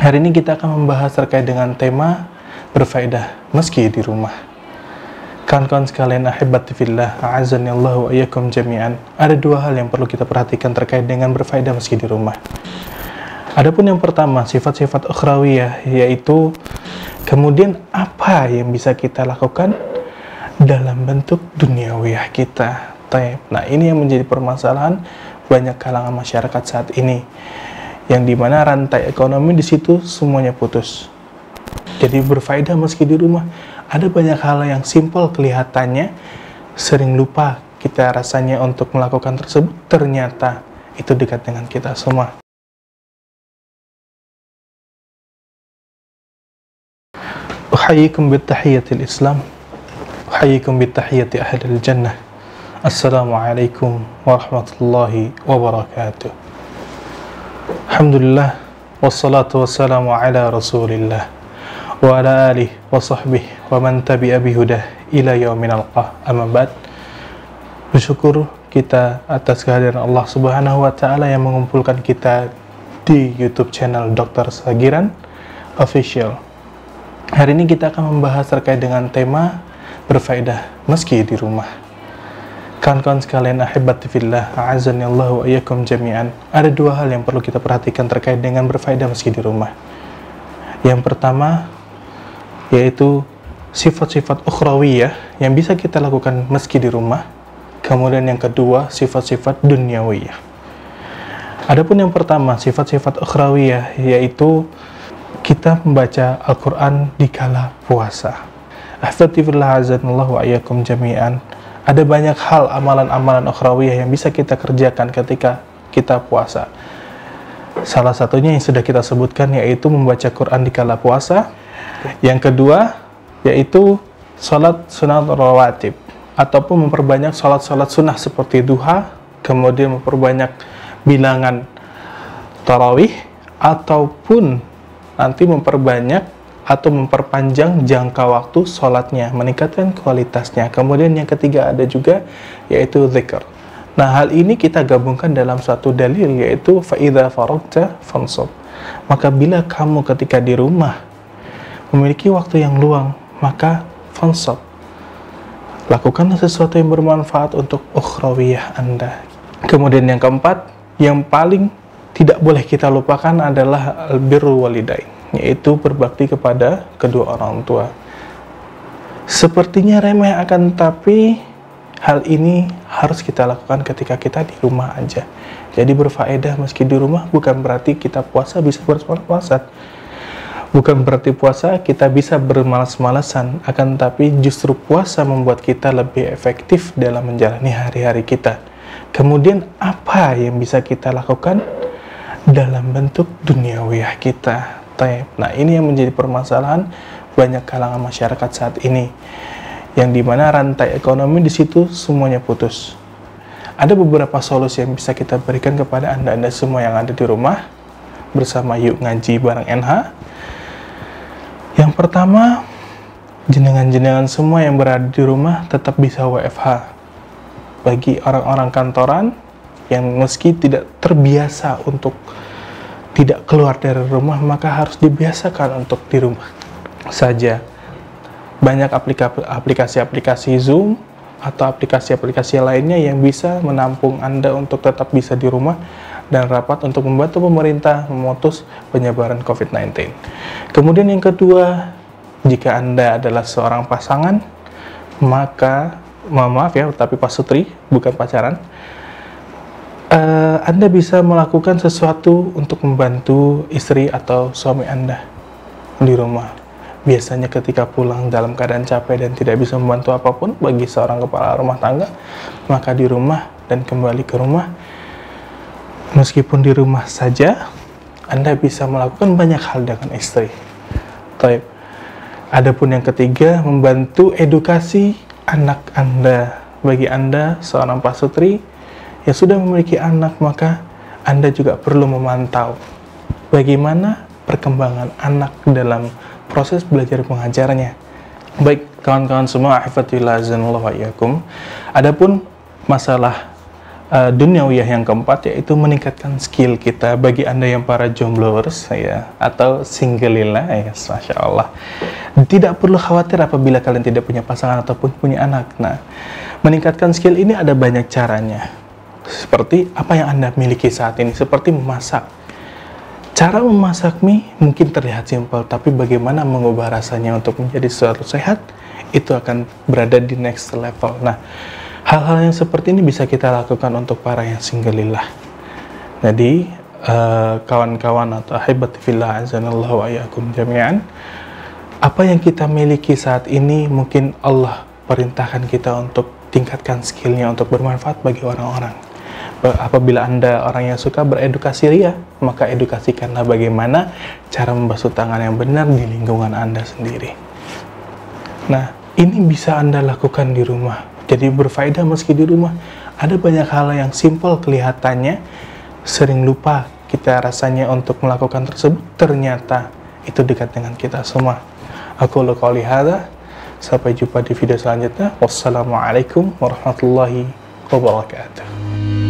Hari ini kita akan membahas terkait dengan tema berfaedah meski di rumah. Kawan-kawan sekalian, ahibati fillah, a'azanillahu wa iyyakum jami'an. Ada dua hal yang perlu kita perhatikan terkait dengan berfaedah meski di rumah. Adapun yang pertama, sifat-sifat ukhrawiyah, yaitu kemudian apa yang bisa kita lakukan dalam bentuk duniawiyah kita. Nah, ini yang menjadi permasalahan banyak kalangan masyarakat saat ini, yang dimana rantai ekonomi di situ semuanya putus. Jadi berfaedah meski di rumah, ada banyak hal yang simpel kelihatannya, sering lupa kita rasanya untuk melakukan tersebut, ternyata itu dekat dengan kita semua. Uhayyikum bitahiyatil Islam, uhayyikum bitahiyati ahlil jannah. Assalamualaikum warahmatullahi wabarakatuh. Alhamdulillah, wassalatu wassalamu ala rasulillah wa ala alihi wa sahbihi wa man tabi'a bihudah ila yaumin alqah. Amma ba'd. Bersyukur kita atas kehadiran Allah Subhanahu wa taala yang mengumpulkan kita di YouTube channel Dr. Sagiran Official. Hari ini kita akan membahas terkait dengan tema berfaedah meski di rumah. Kawan-kawan sekalian, ahibati fillah, a'azanillahu wa iyyakum jami'an. Ada dua hal yang perlu kita perhatikan terkait dengan berfaedah meski di rumah. Yang pertama, yaitu sifat-sifat ukhrawiyah yang bisa kita lakukan meski di rumah. Kemudian yang kedua, sifat-sifat dunyawiyah. Adapun yang pertama, sifat-sifat ukhrawiyah, yaitu kita membaca Al-Quran di kala puasa. Ahibati fillah, a'azanillahu wa iyyakum jami'an. Ada banyak hal amalan-amalan ukhrawiyah yang bisa kita kerjakan ketika kita puasa. Salah satunya yang sudah kita sebutkan, yaitu membaca Quran di kala puasa. Yang kedua, yaitu sholat sunat rawatib, ataupun memperbanyak sholat-sholat sunnah seperti duha, kemudian memperbanyak bilangan tarawih, ataupun nanti memperbanyak atau memperpanjang jangka waktu sholatnya, meningkatkan kualitasnya. Kemudian yang ketiga ada juga, yaitu zikr. Nah, hal ini kita gabungkan dalam satu dalil, yaitu fa'idha faragta fansab. Maka bila kamu ketika di rumah memiliki waktu yang luang, maka fansab, lakukanlah sesuatu yang bermanfaat untuk ukhrawiyah Anda. Kemudian yang keempat, yang paling tidak boleh kita lupakan adalah albirru walidain, yaitu berbakti kepada kedua orang tua. Sepertinya remeh, akan tapi hal ini harus kita lakukan ketika kita di rumah aja. Jadi berfaedah meski di rumah bukan berarti kita puasa bisa berpuasa-puasan, bukan berarti puasa kita bisa bermalas-malasan, akan tapi justru puasa membuat kita lebih efektif dalam menjalani hari-hari kita. Kemudian apa yang bisa kita lakukan dalam bentuk duniawiyah kita. Nah, ini yang menjadi permasalahan banyak kalangan masyarakat saat ini, yang dimana rantai ekonomi di situ semuanya putus. Ada beberapa solusi yang bisa kita berikan kepada anda semua yang ada di rumah bersama Yuk Ngaji bareng NH. Yang pertama, jenengan-jenengan semua yang berada di rumah tetap bisa WFH. Bagi orang-orang kantoran yang meski tidak terbiasa untuk tidak keluar dari rumah, maka harus dibiasakan untuk di rumah saja. Banyak aplikasi-aplikasi Zoom atau aplikasi-aplikasi lainnya yang bisa menampung Anda untuk tetap bisa di rumah dan rapat untuk membantu pemerintah memutus penyebaran COVID-19. Kemudian yang kedua, jika Anda adalah seorang pasangan, maka maaf ya, tapi pasutri, bukan pacaran, Anda bisa melakukan sesuatu untuk membantu istri atau suami Anda di rumah. Biasanya ketika pulang dalam keadaan capek dan tidak bisa membantu apapun bagi seorang kepala rumah tangga, maka di rumah dan kembali ke rumah, meskipun di rumah saja, Anda bisa melakukan banyak hal dengan istri. Adapun yang ketiga, membantu edukasi anak Anda. Bagi Anda seorang pasutri yang sudah memiliki anak, maka Anda juga perlu memantau bagaimana perkembangan anak dalam proses belajar mengajarnya. Baik kawan-kawan semua, ahifadillah azanullah wa iyyakum. Adapun masalah duniawiyah yang keempat, yaitu meningkatkan skill kita. Bagi Anda yang para jombloers ya, atau singlelila ya, Masya Allah, tidak perlu khawatir apabila kalian tidak punya pasangan ataupun punya anak. Nah, meningkatkan skill ini ada banyak caranya. Seperti apa yang Anda miliki saat ini, seperti memasak. Cara memasak mie mungkin terlihat simpel, tapi bagaimana mengubah rasanya untuk menjadi sesuatu sehat, itu akan berada di next level. Nah, hal-hal yang seperti ini bisa kita lakukan untuk para yang singlelillah. Jadi, kawan-kawan atau ahibati fillah azanallahu wa iyyakum jami'an, apa yang kita miliki saat ini mungkin Allah perintahkan kita untuk tingkatkan skillnya untuk bermanfaat bagi orang-orang. Apabila Anda orang yang suka beredukasi ria, maka edukasikanlah bagaimana cara membasuh tangan yang benar di lingkungan Anda sendiri. Nah, ini bisa Anda lakukan di rumah. Jadi berfaedah meski di rumah. Ada banyak hal yang simpel kelihatannya, sering lupa kita rasanya untuk melakukan tersebut, ternyata itu dekat dengan kita semua. Aku qouli hadza, sampai jumpa di video selanjutnya. Wassalamualaikum warahmatullahi wabarakatuh.